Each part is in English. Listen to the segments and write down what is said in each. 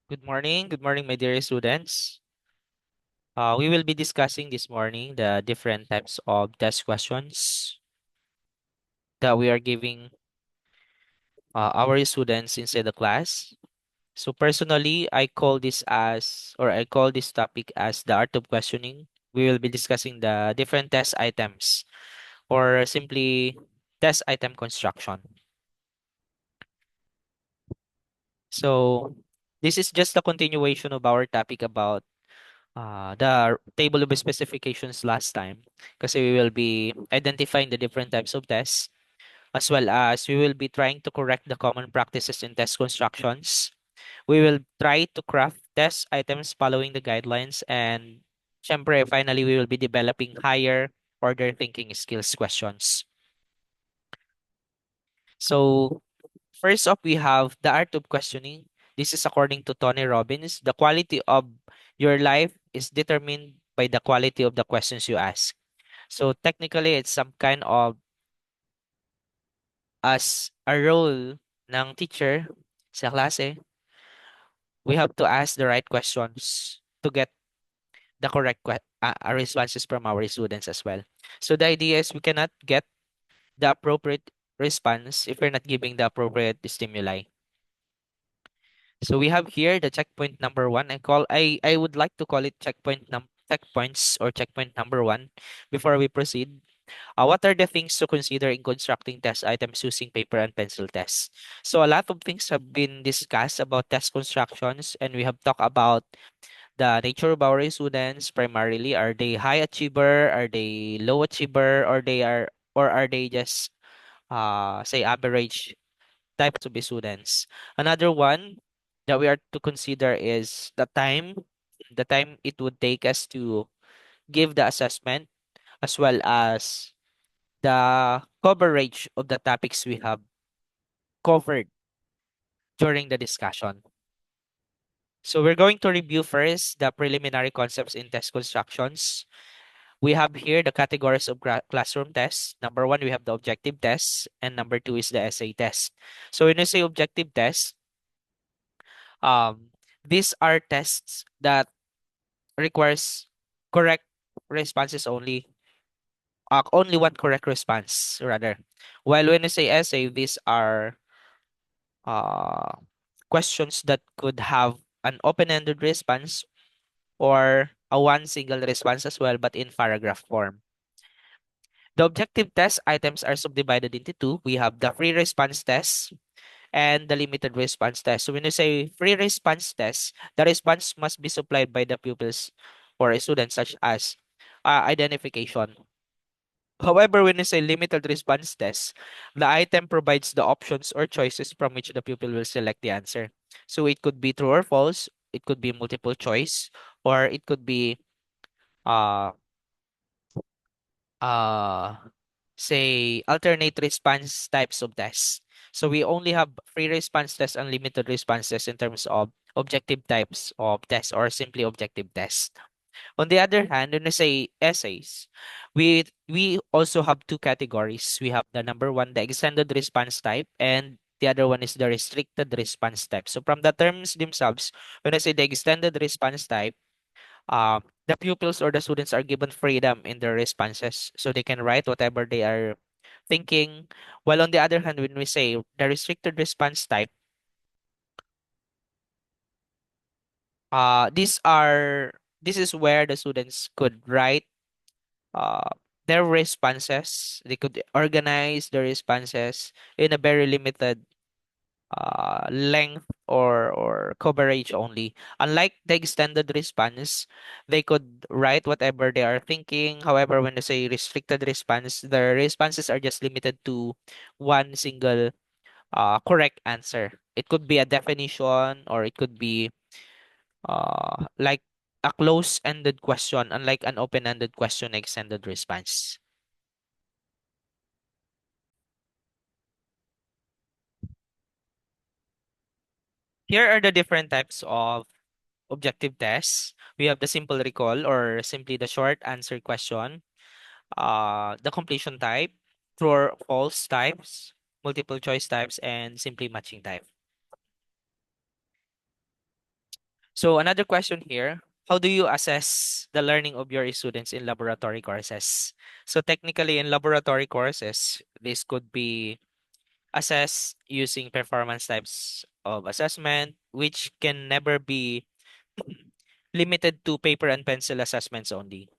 Good morning, my dear students. We will be discussing this morning the different types of test questions that we are giving our students inside the class. So personally, I call this topic as the art of questioning. We will be discussing the different test items or simply test item construction. So this is just a continuation of our topic about the table of specifications last time kasi we will be identifying the different types of tests as well as we will be trying to correct the common practices in test constructions. We will try to craft test items following the guidelines and syempre finally we will be developing higher order thinking skills questions. So first up we have the art of questioning. This is according to Tony Robbins. The quality of your life is determined by the quality of the questions you ask. So technically, it's some kind of as a role ng teacher sa klase, we have to ask the right questions to get the correct responses from our students as well. So the idea is we cannot get the appropriate response if we're not giving the appropriate stimuli. So we have here the checkpoint number one. I would like to call it checkpoints or checkpoint number one before we proceed. What are the things to consider in constructing test items using paper and pencil tests? So a lot of things have been discussed about test constructions, and we have talked about the nature of our students primarily. Are they high achiever? Are they low achiever? Or are they just say average types of students? Another one that we are to consider is the time it would take us to give the assessment as well as the coverage of the topics we have covered during the discussion. So we're going to review first the preliminary concepts in test constructions. We have here the categories of classroom tests. Number one, we have the objective test, and number two is the essay test. So when you say objective test, um, these are tests that requires correct responses only one correct response rather. While when you say essay, these are uh, questions that could have an open-ended response or a one single response as well, but in paragraph form. The objective test items are subdivided into two. We have the free response test and the limited response test. So when you say free response test, the response must be supplied by the pupils or students such as identification. However, when you say limited response test, the item provides the options or choices from which the pupil will select the answer. So it could be true or false, it could be multiple choice, or it could be uh uh say alternate response types of tests. So we only have free response tests and limited responses in terms of objective types of tests or simply objective tests. On the other hand, when we say essays, we also have two categories. We have the number one, the extended response type, and the other one is the restricted response type. So from the terms themselves, when I say the extended response type, the pupils or the students are given freedom in their responses, so they can write whatever they are thinking. While on the other hand, when we say the restricted response type, this is where the students could write uh, their responses. They could organize their responses in a very limited length or coverage only. Unlike the extended response, they could write whatever they are thinking. However, when they say restricted response, the responses are just limited to one single correct answer. It could be a definition or it could be like a close-ended question, unlike an open-ended question, extended response. Here are the different types of objective tests. We have the simple recall or simply the short answer question, the completion type, true or false types, multiple choice types, and simply matching type. So another question here, how do you assess the learning of your students in laboratory courses? So technically in laboratory courses, this could be assessed using performance types of assessment, which can never be limited to paper and pencil assessments only.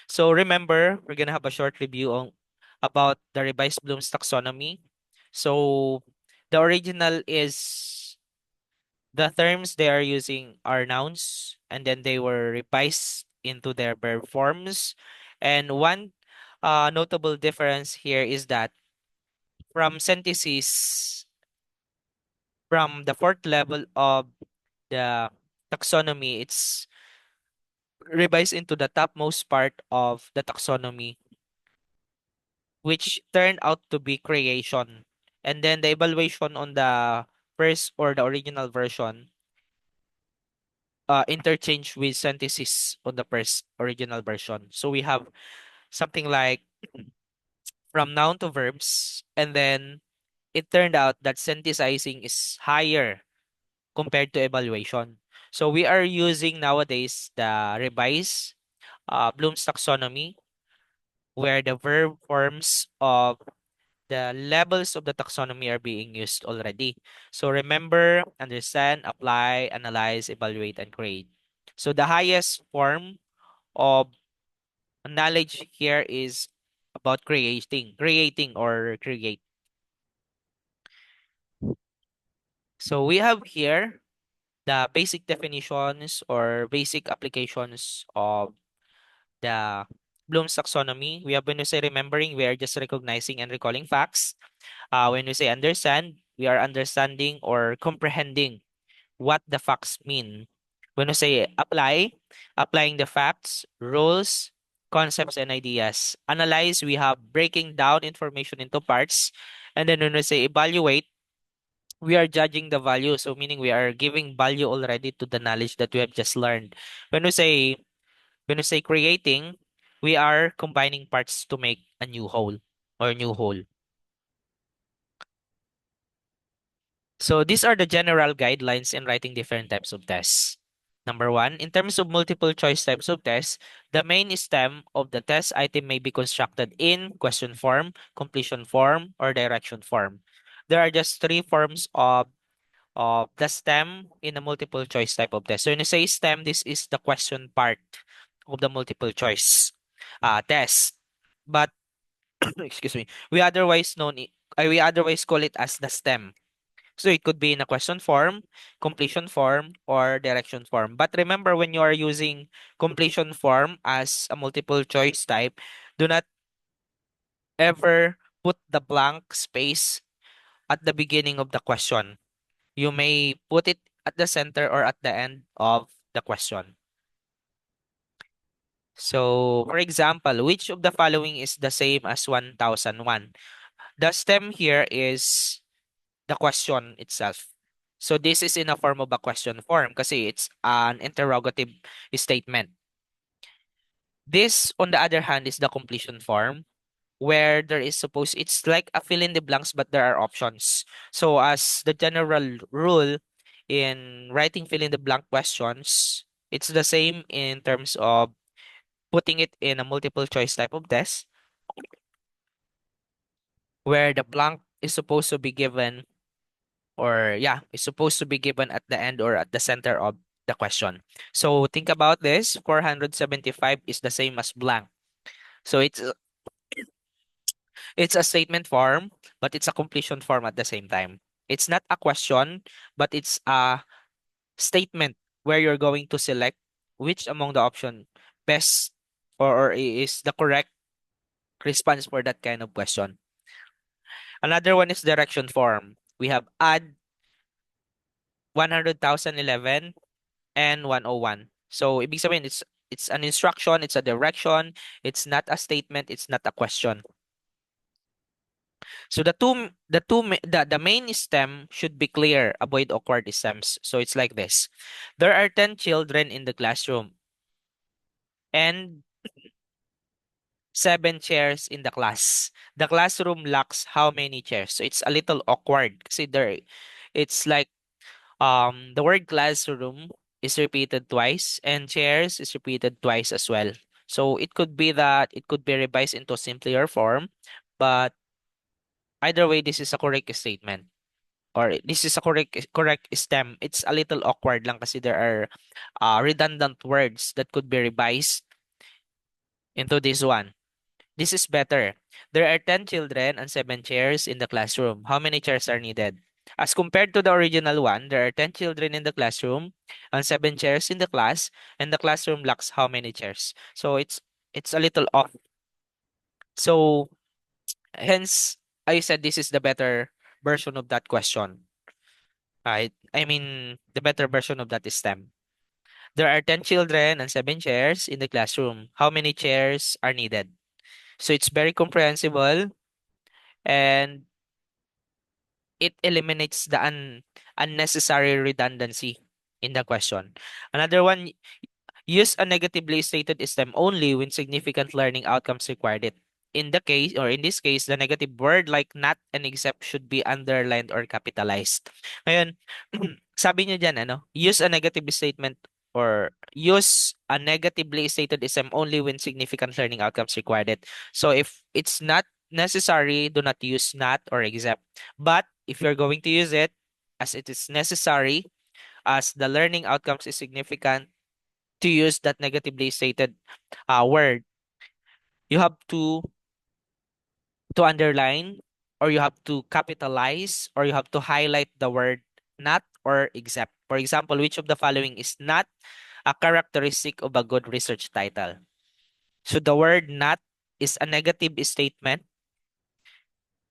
So remember, we're gonna have a short review on about the revised Bloom's taxonomy. So the original is the terms they are using are nouns, and then they were revised into their verb forms. And one notable difference here is that from synthesis, from the fourth level of the taxonomy, it's revised into the topmost part of the taxonomy, which turned out to be creation. And then the evaluation on the first or the original version interchange with synthesis on the first original version. So we have something like from noun to verbs, and then it turned out that synthesizing is higher compared to evaluation. So we are using nowadays the revised Bloom's taxonomy, where the verb forms of the levels of the taxonomy are being used already. So remember, understand, apply, analyze, evaluate, and create. So the highest form of knowledge here is about creating or create. So we have here the basic definitions or basic applications of the Bloom's taxonomy. We have when we say remembering, we are just recognizing and recalling facts. When we say understand, we are understanding or comprehending what the facts mean. When we say apply, applying the facts, rules, concepts, and ideas. Analyze, we have breaking down information into parts. And then when we say evaluate, we are judging the value. So meaning we are giving value already to the knowledge that we have just learned. When we say when we say creating, we are combining parts to make a new whole or new whole. So these are the general guidelines in writing different types of tests. Number one, in terms of multiple choice types of tests, the main stem of the test item may be constructed in question form, completion form, or direction form. There are just three forms of the stem in a multiple choice type of test. So when you say stem, this is the question part of the multiple choice test. But excuse me, we otherwise call it as the stem. So it could be in a question form, completion form, or direction form. But remember, when you are using completion form as a multiple choice type, do not ever put the blank space at the beginning of the question. You may put it at the center or at the end of the question. So, for example, which of the following is the same as 1001? The stem here is the question itself. So this is in a form of a question form kasi it's an interrogative statement. This, on the other hand, is the completion form where there is supposed it's like a fill in the blanks, but there are options. So as the general rule in writing fill in the blank questions, it's the same in terms of putting it in a multiple choice type of test where the blank is supposed to be given or yeah, is supposed to be given at the end or at the center of the question. So think about this, 475 is the same as blank. So it's a statement form, but it's a completion form at the same time. It's not a question, but it's a statement where you're going to select which among the option best or is the correct response for that kind of question. Another one is direction form. We have add 100,011 and 101. So ibig sabihin it's an instruction, it's a direction, it's not a statement, it's not a question. So the main stem should be clear, avoid awkward stems. So it's like this. There are 10 children in the classroom and 7 chairs in the class. The classroom lacks how many chairs? So it's a little awkward. Consider it's like The word classroom is repeated twice and chairs is repeated twice as well. So it could be that it could be revised into simpler form, but either way, this is a correct statement or this is a correct stem. It's a little awkward lang kasi there are redundant words that could be revised into this one. This is better. There are 10 children and 7 chairs in the classroom. How many chairs are needed? As compared to the original one, there are 10 children in the classroom and 7 chairs in the class, and the classroom lacks how many chairs? So it's a little off. So hence I said this is the better version of that question. Right? I mean the better version of that is STEM. There are 10 children and 7 chairs in the classroom. How many chairs are needed? So it's very comprehensible and it eliminates the unnecessary redundancy in the question. Another one, use a negatively stated stem only when significant learning outcomes required it. In the case, or in this case, the negative word like not and except should be underlined or capitalized. Ngayon, sabi niyo dyan, ano, use a negative statement or use a negatively stated stem only when significant learning outcomes required it. So if it's not necessary, do not use not or except. But if you're going to use it, as it is necessary, as the learning outcomes is significant, to use that negatively stated word, you have to underline or you have to capitalize or you have to highlight the word not or except. For example, which of the following is not a characteristic of a good research title? So the word not is a negative statement.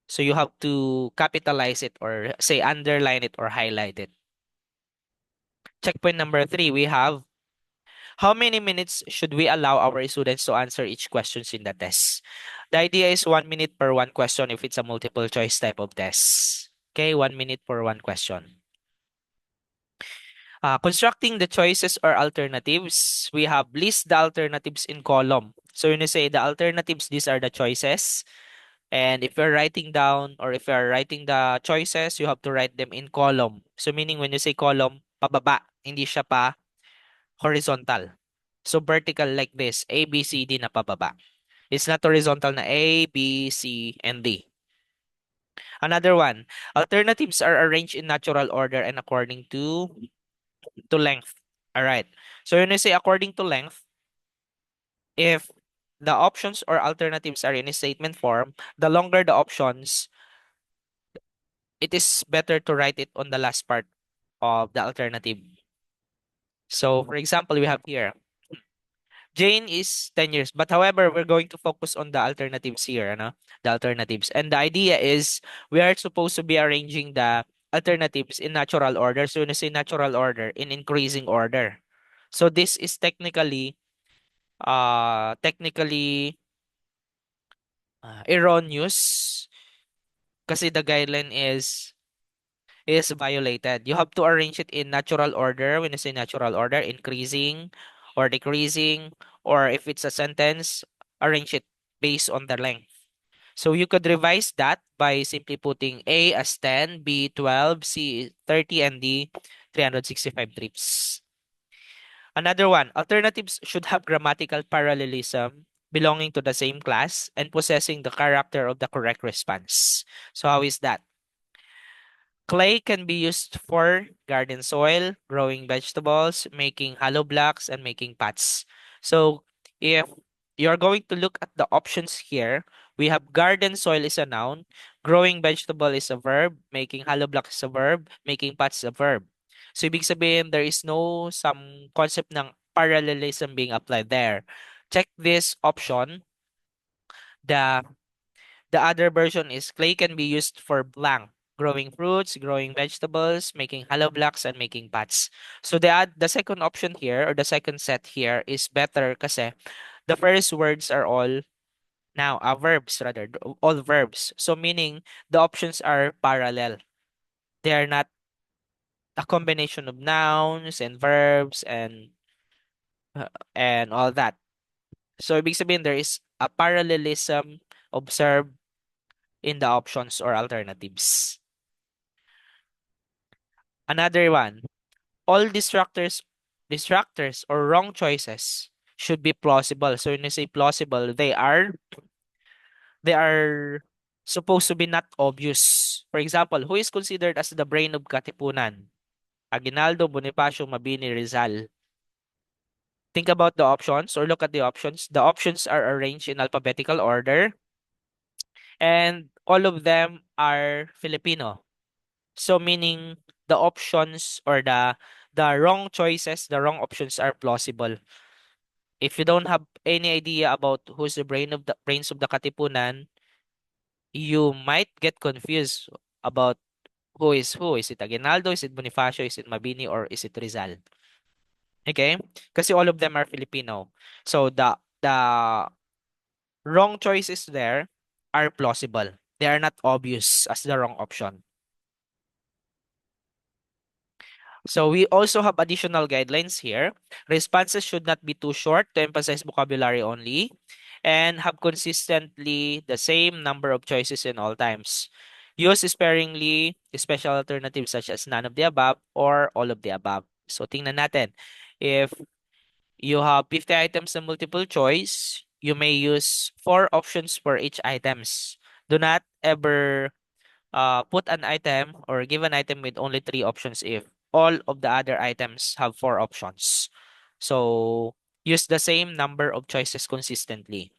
So you have to capitalize it or say underline it or highlight it. Checkpoint number 3, we have how many minutes should we allow our students to answer each questions in the test? The idea is 1 minute per one question if it's a multiple choice type of test. Okay, 1 minute per one question. Constructing the choices or alternatives, we have list the alternatives in column. So when you say the alternatives, these are the choices. And if you're writing down or if you're writing the choices, you have to write them in column. So meaning when you say column, pababa, hindi siya pa horizontal. So vertical like this, A, B, C, D na pababa. It's not horizontal na A, B, C, and D. Another one, alternatives are arranged in natural order and according to length. All right. So when I say according to length, if the options or alternatives are in a statement form, the longer the options, it is better to write it on the last part of the alternative. So for example, we have here Jane is 10 years. But however, we're going to focus on the alternatives here, ano? The alternatives. And the idea is we are supposed to be arranging the alternatives in natural order. So when I say natural order, in increasing order. So this is technically erroneous kasi the guideline is violated. You have to arrange it in natural order. When you say natural order, increasing or decreasing, or if it's a sentence, arrange it based on the length. So you could revise that by simply putting A as 10, B 12, C 30, and D 365 trips. Another one, alternatives should have grammatical parallelism belonging to the same class and possessing the character of the correct response. So how is that? Clay can be used for garden soil, growing vegetables, making hollow blocks, and making pots. So if you're going to look at the options here, we have garden soil is a noun, growing vegetable is a verb, making hollow blocks is a verb, making pots is a verb. So ibig sabihin, there is no some concept ng parallelism being applied there. Check this option. The the other version is clay can be used for blank, growing fruits, growing vegetables, making hollow blocks, and making pots. So the second option here, or the second set here, is better kasi the first words are all now verbs rather, all verbs. So meaning the options are parallel. They are not a combination of nouns and verbs and all that. So ibig sabihin there is a parallelism observed in the options or alternatives. Another one, all distractors or wrong choices should be plausible. So when you say plausible, they are supposed to be not obvious. For example, who is considered as the brain of Katipunan? Aguinaldo, Bonifacio, Mabini, Rizal. Think about the options or look at the options. The options are arranged in alphabetical order and all of them are Filipino. So meaning the options or the wrong choices, the wrong options are plausible. If you don't have any idea about who's the brains of the Katipunan, you might get confused about who is who. Is it Aguinaldo? Is it Bonifacio? Is it Mabini? Or is it Rizal? Okay? Kasi all of them are Filipino. So the wrong choices there are plausible. They are not obvious as the wrong option. So we also have additional guidelines here. Responses should not be too short to emphasize vocabulary only and have consistently the same number of choices in all times. Use sparingly special alternatives such as none of the above or all of the above. So tingnan natin. If you have 50 items na multiple choice, you may use 4 options for each items. Do not ever put an item or give an item with only 3 options if all of the other items have 4 options. So use the same number of choices consistently.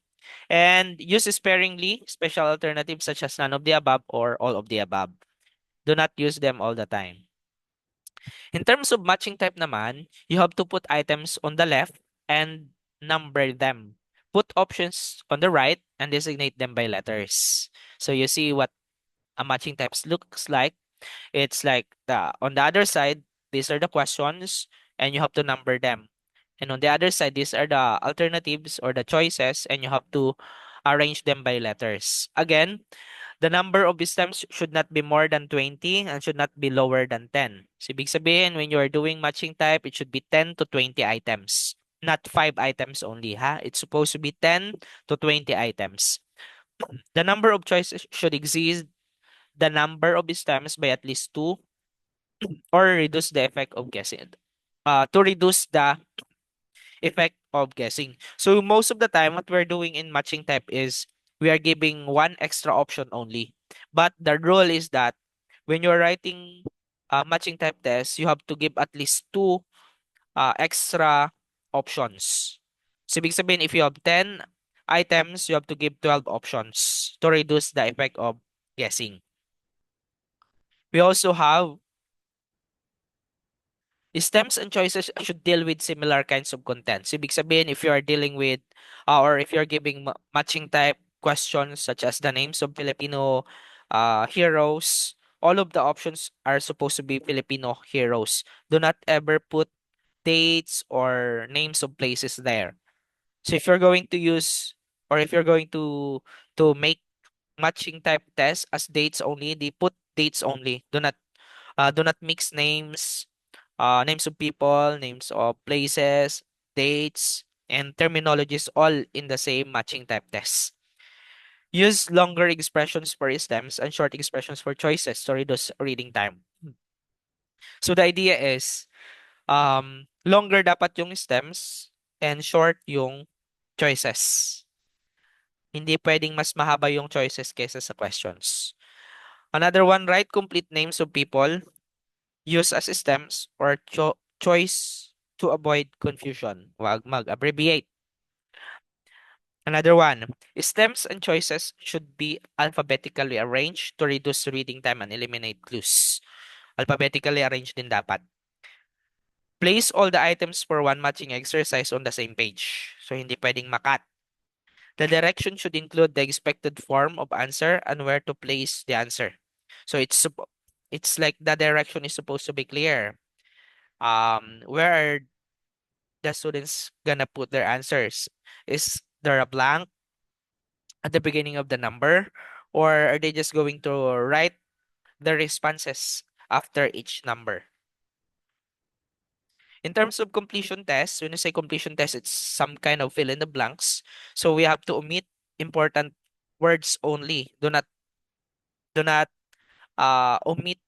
And use sparingly special alternatives such as none of the above or all of the above. Do not use them all the time. In terms of matching type naman, you have to put items on the left and number them. Put options on the right and designate them by letters. So you see what a matching types looks like. It's like the on the other side, these are the questions and you have to number them. And on the other side, these are the alternatives or the choices and you have to arrange them by letters. Again, the number of stems should not be more than 20 and should not be lower than 10. So ibig sabihin, when you are doing matching type, it should be 10 to 20 items, not 5 items only, ha? It's supposed to be 10 to 20 items. The number of choices should exceed the number of stems by at least 2 or reduce the effect of guessing. To reduce the effect of guessing. So most of the time, what we're doing in matching type is we are giving one extra option only. But the rule is that when you're writing a matching type test, you have to give at least 2 extra options. So ibig sabihin, if you have 10 items, you have to give 12 options to reduce the effect of guessing. We also have stems and choices should deal with similar kinds of contents. Ibig sabihin, if you are dealing with or if you're giving matching type questions such as the names of Filipino heroes, all of the options are supposed to be Filipino heroes. Do not ever put dates or names of places there. So if you're going to use or if you're going to make matching type tests as dates only, they put dates only. Do not mix names, names of people, names of places, dates, and terminologies all in the same matching type test. Use longer expressions for stems and short expressions for choices to reduce reading time. So the idea is, longer dapat yung stems and short yung choices. Hindi pwedeng mas mahaba yung choices kaysa sa questions. Another one, write complete names of people use as stems or choice to avoid confusion. Wag mag-abbreviate. Another one, stems and choices should be alphabetically arranged to reduce reading time and eliminate clues. Alphabetically arranged din dapat. Place all the items for one matching exercise on the same page. So hindi pwedeng makat. The direction should include the expected form of answer and where to place the answer. So it's like the direction is supposed to be clear. Where are the students gonna put their answers? Is there a blank at the beginning of the number, or are they just going to write the responses after each number? In terms of completion test, when you say completion test, it's some kind of fill in the blanks. So we have to omit important words only. Do not omit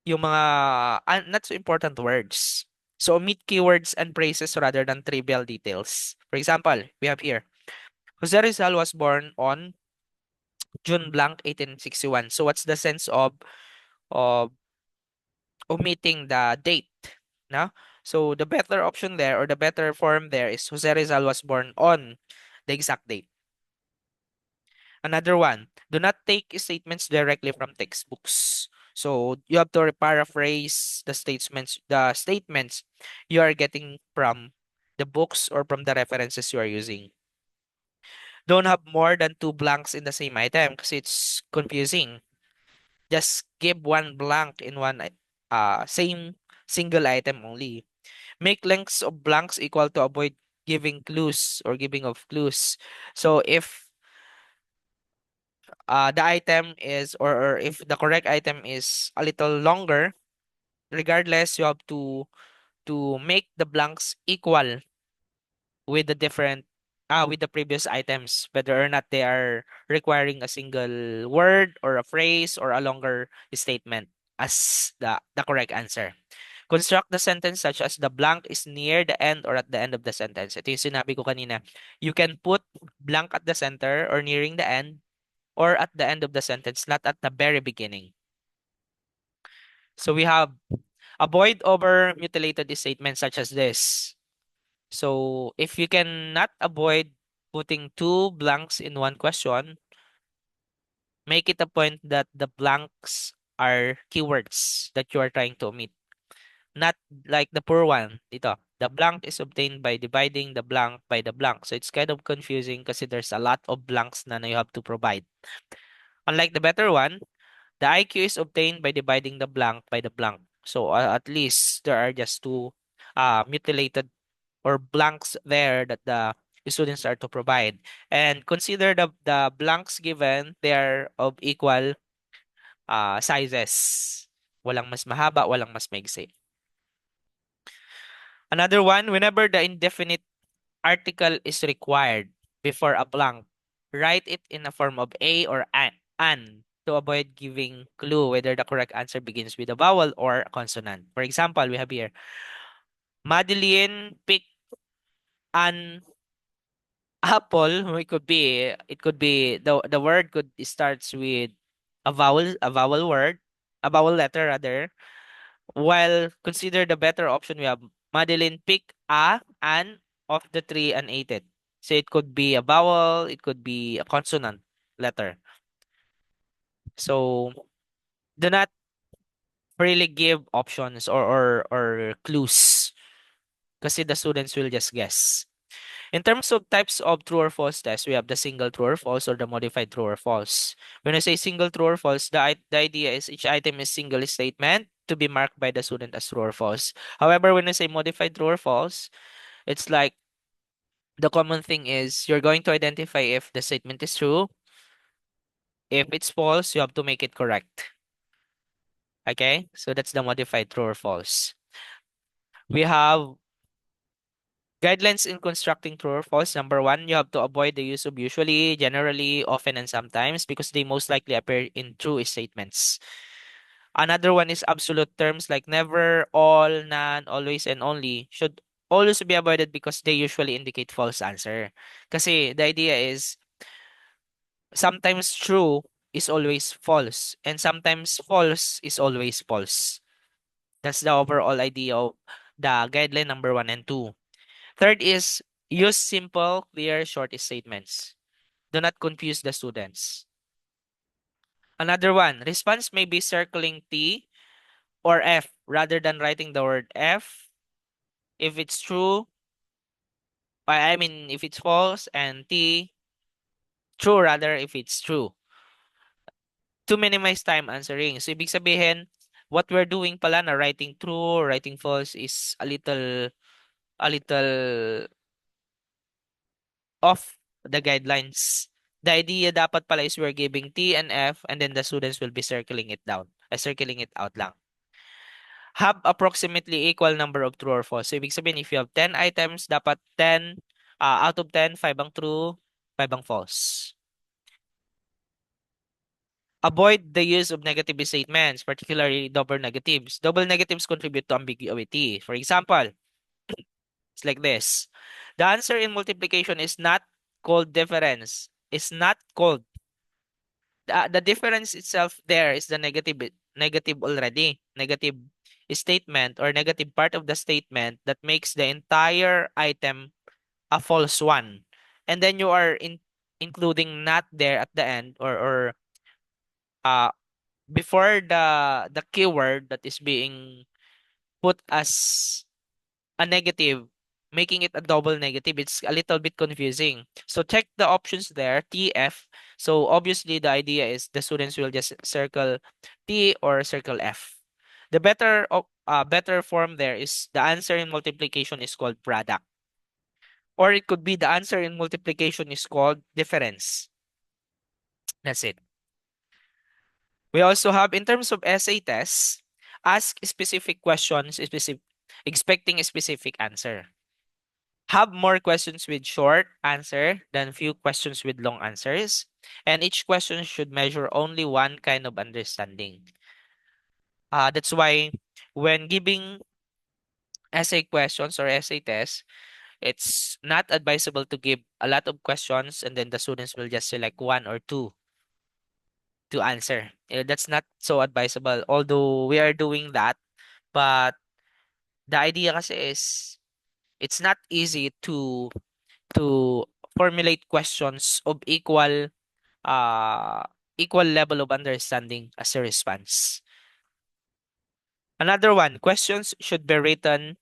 yung mga not so important words. So omit keywords and phrases rather than trivial details. For example, we have here, Jose Rizal was born on June blank 1861. So what's the sense of omitting the date? No? So the better option there or the better form there is Jose Rizal was born on the exact date. Another one, do not take statements directly from textbooks. So you have to paraphrase the statements you are getting from the books or from the references you are using. Don't have more than two blanks in the same item because it's confusing. Just give one blank in same single item only. Make lengths of blanks equal to avoid giving clues or giving of clues. So if the item is or if the correct item is a little longer, regardless, you have to make the blanks equal with the different with the previous items, whether or not they are requiring a single word or a phrase or a longer statement as the correct answer. Construct the sentence such as the blank is near the end or at the end of the sentence. Ito yung sinabi ko kanina. You can put blank at the center or nearing the end or at the end of the sentence, not at the very beginning. So we have avoid over mutilated statements such as this. So if you cannot avoid putting two blanks in one question, make it a point that the blanks are keywords that you are trying to omit. Not like the poor one. Dito, the blank is obtained by dividing the blank by the blank. So it's kind of confusing kasi there's a lot of blanks na you have to provide. Unlike the better one, the IQ is obtained by dividing the blank by the blank. So at least there are just two mutilated or blanks there that the students are to provide. And consider the blanks given, they are of equal sizes. Walang mas mahaba, walang mas maigsi. Another one, whenever the indefinite article is required before a blank, write it in a form of a or an to avoid giving clue whether the correct answer begins with a vowel or a consonant. For example, we have here, Madeline picked an apple. It could be the word could starts with a vowel word, a vowel letter rather. While consider the better option, we have Madeline picked an of the three and ate it. So it could be a vowel, it could be a consonant letter. So do not really give options or clues kasi the students will just guess. In terms of types of true or false test, we have the single true or false or the modified true or false. When I say single true or false, the idea is each item is single statement to be marked by the student as true or false. However, when I say modified true or false, it's like the common thing is you're going to identify if the statement is true. If it's false, you have to make it correct. Okay? So that's the modified true or false. We have guidelines in constructing true or false. Number one, you have to avoid the use of usually, generally, often, and sometimes because they most likely appear in true statements. Another one is absolute terms like never, all, none, always, and only should always be avoided because they usually indicate false answer. Kasi the idea is sometimes true is always false and sometimes false is always false. That's the overall idea of the guideline number one and two. Third is use simple, clear, short statements. Do not confuse the students. Another one, response may be circling T or F rather than writing the word F if it's true. I mean, if it's false, and T, true rather if it's true. To minimize time answering. So, ibig sabihin, what we're doing pala na writing true, writing false is a little off the guidelines. The idea dapat pala is we're giving T and F and then the students will be circling it down. Circling it out lang. Have approximately equal number of true or false. So, ibig sabihin, if you have 10 items, dapat 10, out of 10, 5 ang true, 5 ang false. Avoid the use of negative statements, particularly double negatives. Double negatives contribute to ambiguity. For example, it's like this. The answer in multiplication is not called difference. It's not called. The difference itself there is the negative already. Negative statement or negative part of the statement that makes the entire item a false one. And then you are including not there at the end or uh before the keyword that is being put as a negative, making it a double negative. It's a little bit confusing. So check the options there, TF. So obviously the idea is the students will just circle T or circle F. The better form there is the answer in multiplication is called product. Or it could be the answer in multiplication is called difference. That's it. We also have, in terms of essay tests, ask specific questions, expecting a specific answer. Have more questions with short answer than few questions with long answers. And each question should measure only one kind of understanding. That's why when giving essay questions or essay tests, it's not advisable to give a lot of questions and then the students will just select one or two to answer. That's not so advisable. Although we are doing that, but the idea kasi is it's not easy to formulate questions of uh equal level of understanding as a response. Another one, questions should be written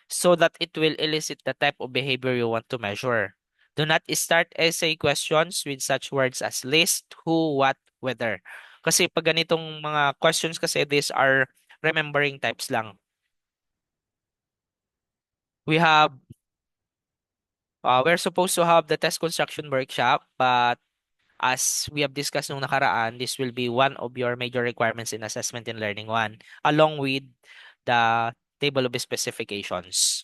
so that it will elicit the type of behavior you want to measure. Do not start essay questions with such words as list, who, what, whether. Kasi pag ganitong mga questions kasi these are remembering types lang. We have we're supposed to have the test construction workshop, but as we have discussed nung nakaraan, this will be one of your major requirements in assessment and learning one, along with the table of specifications.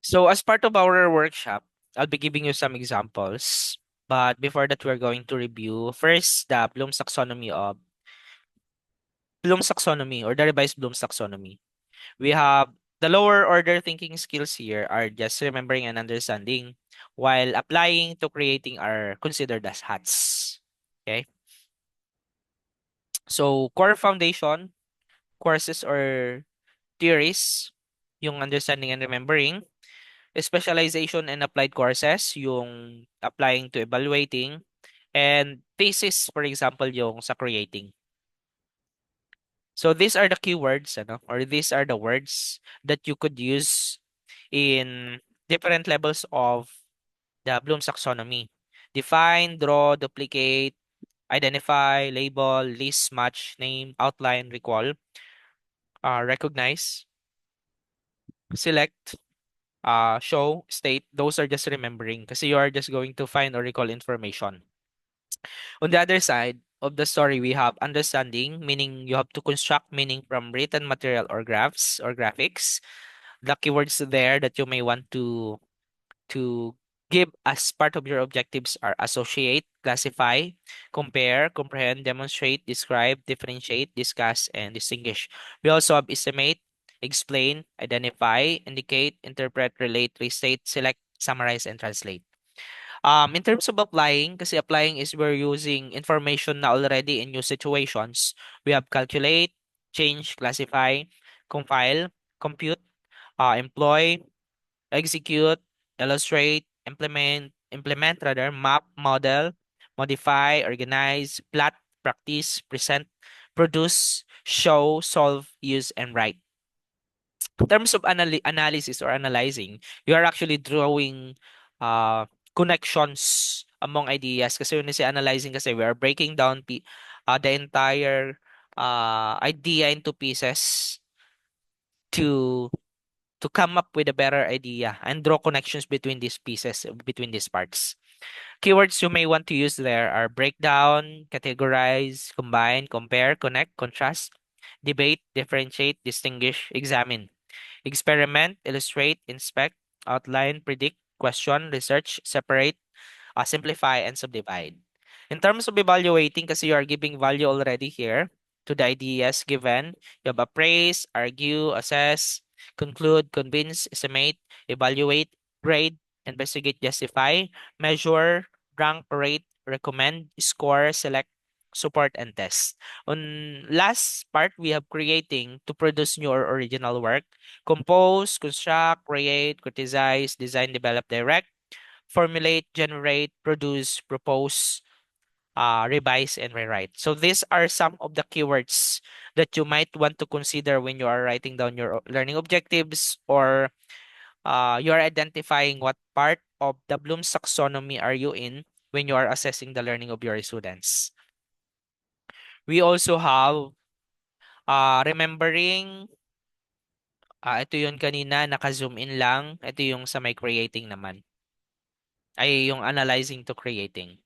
So as part of our workshop, I'll be giving you some examples. But before that, we're going to review first the Bloom's taxonomy or the revised Bloom's taxonomy. We have the lower order thinking skills here are just remembering and understanding, while applying to creating are considered as hats. Okay. So core foundation courses or theories, yung understanding and remembering. Specialization and applied courses, yung applying to evaluating. And thesis, for example, yung sa creating. So these are the keywords, ano, or these are the words that you could use in different levels of the Bloom's taxonomy. Define, draw, duplicate, identify, label, list, match, name, outline, recall, recognize, select, show, state. Those are just remembering kasi you are just going to find or recall information. On the other side of the story, we have understanding, meaning you have to construct meaning from written material or graphs or graphics. The keywords there that you may want to give as part of your objectives are associate, classify, compare, comprehend, demonstrate, describe, differentiate, discuss, and distinguish. We also have estimate, explain, identify, indicate, interpret, relate, restate, select, summarize, and translate. In terms of applying, kasi applying is we're using information na already in new situations. We have calculate, change, classify, compile, compute, employ, execute, illustrate, implement rather, map, model, modify, organize, plot, practice, present, produce, show, solve, use, and write. In terms of analysis or analyzing, you are actually drawing uh, connections among ideas. Kasi when you say analyzing, kasi we are breaking down the entire idea into pieces to to come up with a better idea and draw connections between these pieces, between these parts. Keywords you may want to use there are breakdown, categorize, combine, compare, connect, contrast, debate, differentiate, distinguish, examine, experiment, illustrate, inspect, outline, predict, question, research, separate, simplify, and subdivide. In terms of evaluating, kasi you are giving value already here to the ideas given. You have appraise, argue, assess, conclude, convince, estimate, evaluate, grade, investigate, justify, measure, rank, rate, recommend, score, select, support, and test. On last part, we have creating to produce new or original work, compose, construct, create, criticize, design, develop, direct, formulate, generate, produce, propose, revise, and rewrite. So these are some of the keywords that you might want to consider when you are writing down your learning objectives, or you are identifying what part of the Bloom's taxonomy are you in when you are assessing the learning of your students. We also have remembering, ito yun kanina, naka-zoom in lang. Ito yung sa may creating naman. Ay, yung analyzing to creating.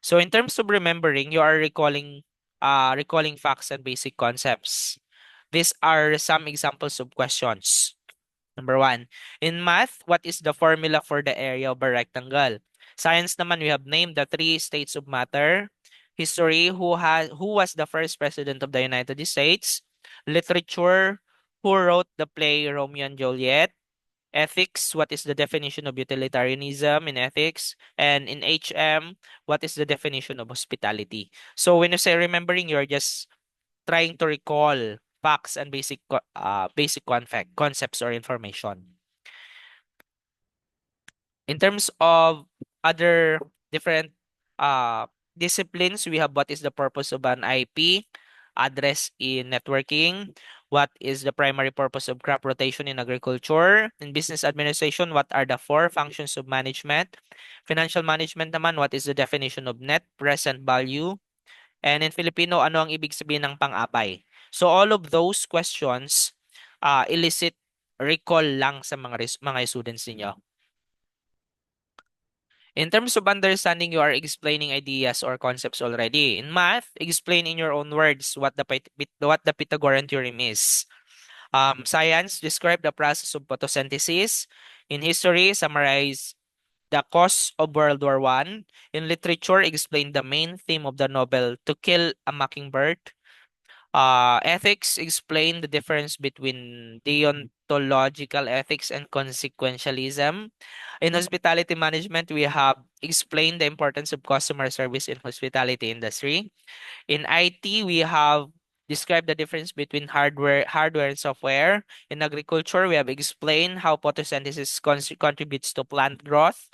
So in terms of remembering, you are recalling facts and basic concepts. These are some examples of questions. Number one, in math, what is the formula for the area of a rectangle? Science naman, we have named the three states of matter. History, who was the first president of the United States? Literature, who wrote the play Romeo and Juliet? Ethics, what is the definition of utilitarianism in ethics? And in HM, what is the definition of hospitality? So when you say remembering, you're just trying to recall facts and basic concepts or information. In terms of other different uh, disciplines, we have what is the purpose of an IP, address in networking, what is the primary purpose of crop rotation in agriculture, in business administration, what are the four functions of management, financial management naman, what is the definition of net present value, and in Filipino, ano ang ibig sabihin ng pang-apay? So all of those questions elicit recall lang sa mga students niyo. In terms of understanding, you are explaining ideas or concepts already. In math, explain in your own words what the Pythagorean theorem is. Science, describe the process of photosynthesis. In history, summarize the cause of World War One. In literature, explain the main theme of the novel To Kill a Mockingbird. Ethics, explain the difference between deontological ethics and consequentialism. In hospitality management, we have explained the importance of customer service in hospitality industry. In IT, we have described the difference between hardware and software. In agriculture, we have explained how photosynthesis contributes to plant growth.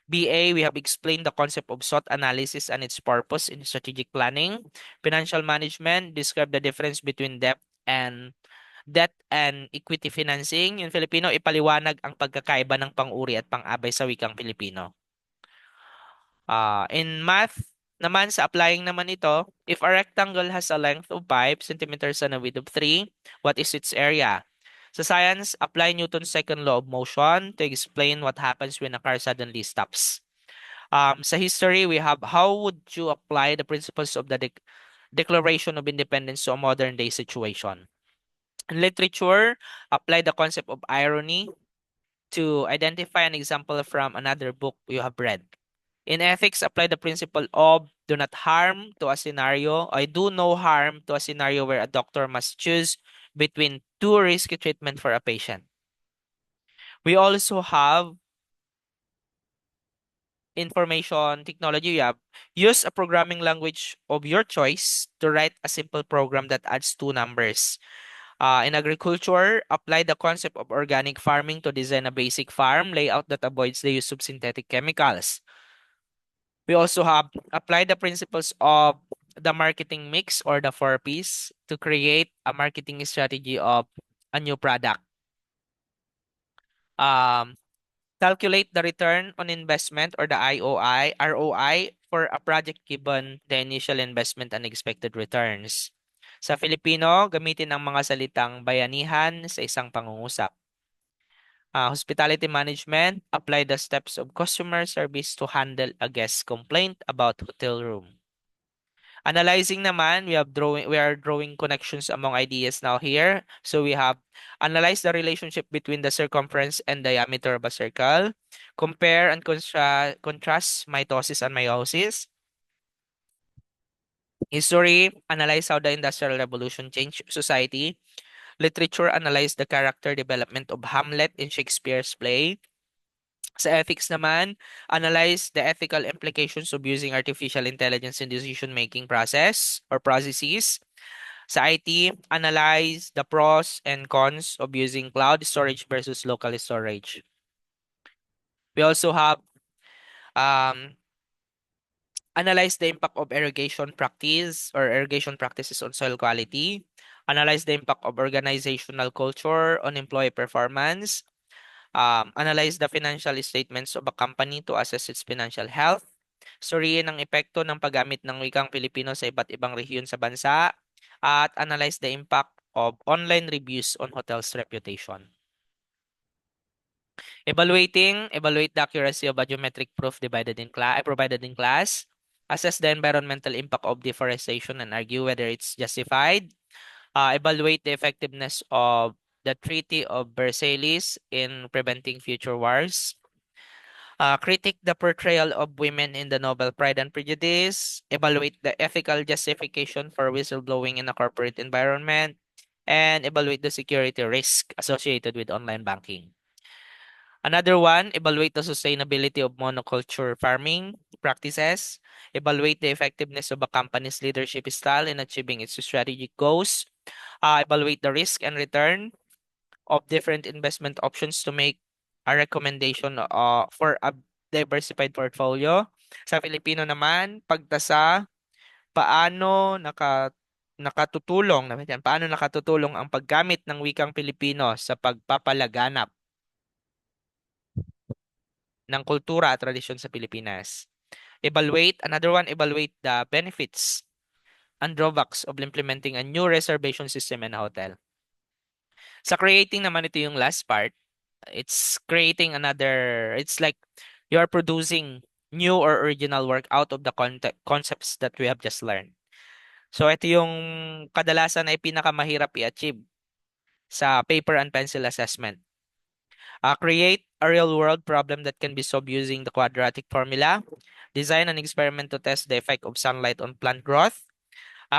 BA, we have explained the concept of SWOT analysis and its purpose in strategic planning. Financial management, describe the difference between debt and equity financing. In Filipino, ipaliwanag ang pagkakaiba ng pang-uri at pang-abay sa wikang Filipino. In math naman, sa applying naman ito, if a rectangle has a length of 5 centimeters and a width of 3, what is its area? Sa science, apply Newton's second law of motion to explain what happens when a car suddenly stops. Sa history, we have how would you apply the principles of the Declaration of Independence to a modern day situation? In literature, apply the concept of irony to identify an example from another book you have read. In ethics, apply the principle of do not harm to a scenario, or do no harm to a scenario where a doctor must choose between two risky treatment for a patient. We also have information technology. You have use a programming language of your choice to write a simple program that adds two numbers. In agriculture, apply the concept of organic farming to design a basic farm layout that avoids the use of synthetic chemicals. We also have applied the principles of the marketing mix or the 4Ps to create a marketing strategy of a new product. Um, Calculate the return on investment or the ROI for a project given the initial investment and expected returns. Sa Filipino, gamitin ang mga salitang bayanihan sa isang pangungusap. Hospitality management, apply the steps of customer service to handle a guest complaint about hotel room. Analyzing naman, we are drawing connections among ideas now here. So we have analyze the relationship between the circumference and diameter of a circle, compare and contrast mitosis and meiosis. History, analyze how the Industrial Revolution changed society. Literature, analyze the character development of Hamlet in Shakespeare's play. Sa ethics naman, analyze the ethical implications of using artificial intelligence in decision-making process or processes. Sa IT, analyze the pros and cons of using cloud storage versus local storage. We also have um, analyze the impact of irrigation practice or irrigation practices on soil quality. Analyze the impact of organizational culture on employee performance. Analyze the financial statements of a company to assess its financial health. Suriin ang epekto ng paggamit ng wikang Filipino sa iba't ibang rehiyon sa bansa. At analyze the impact of online reviews on hotels' reputation. Evaluate the accuracy of a geometric proof provided in class. Assess the environmental impact of deforestation and argue whether it's justified. Evaluate the effectiveness of the Treaty of Versailles in preventing future wars. Critique the portrayal of women in the novel Pride and Prejudice. Evaluate the ethical justification for whistleblowing in a corporate environment. And evaluate the security risk associated with online banking. Another one, evaluate the sustainability of monoculture farming practices. Evaluate the effectiveness of a company's leadership style in achieving its strategic goals. Evaluate the risk and return of different investment options to make a recommendation for a diversified portfolio. Sa Filipino naman, pagtasa, paano paano nakatutulong ang paggamit ng wikang Filipino sa pagpapalaganap ng kultura at tradisyon sa Pilipinas. Evaluate the benefits and drawbacks of implementing a new reservation system in a hotel. Sa creating naman ito yung last part, it's like you are producing new or original work out of the concepts that we have just learned. So ito yung kadalasan ay pinakamahirap i-achieve sa paper and pencil assessment. Create a real-world problem that can be solved using the quadratic formula. Design an experiment to test the effect of sunlight on plant growth.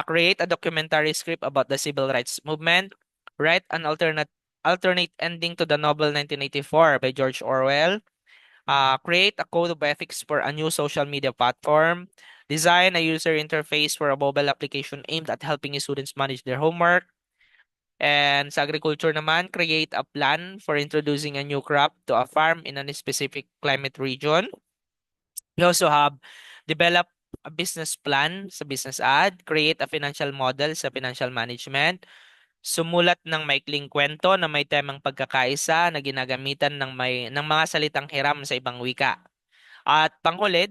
Create a documentary script about the civil rights movement. Write an alternate ending to the novel 1984 by George Orwell. Create a code of ethics for a new social media platform. Design a user interface for a mobile application aimed at helping students manage their homework. And sa agriculture naman, create a plan for introducing a new crop to a farm in a specific climate region. We also have develop a business plan sa business ad, create a financial model sa financial management, sumulat ng maikling kwento na may temang pagkakaisa na ginagamitan ng mga salitang hiram sa ibang wika. At panghuli,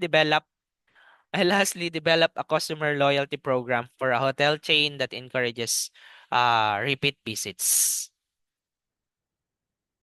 lastly, develop a customer loyalty program for a hotel chain that encourages repeat visits.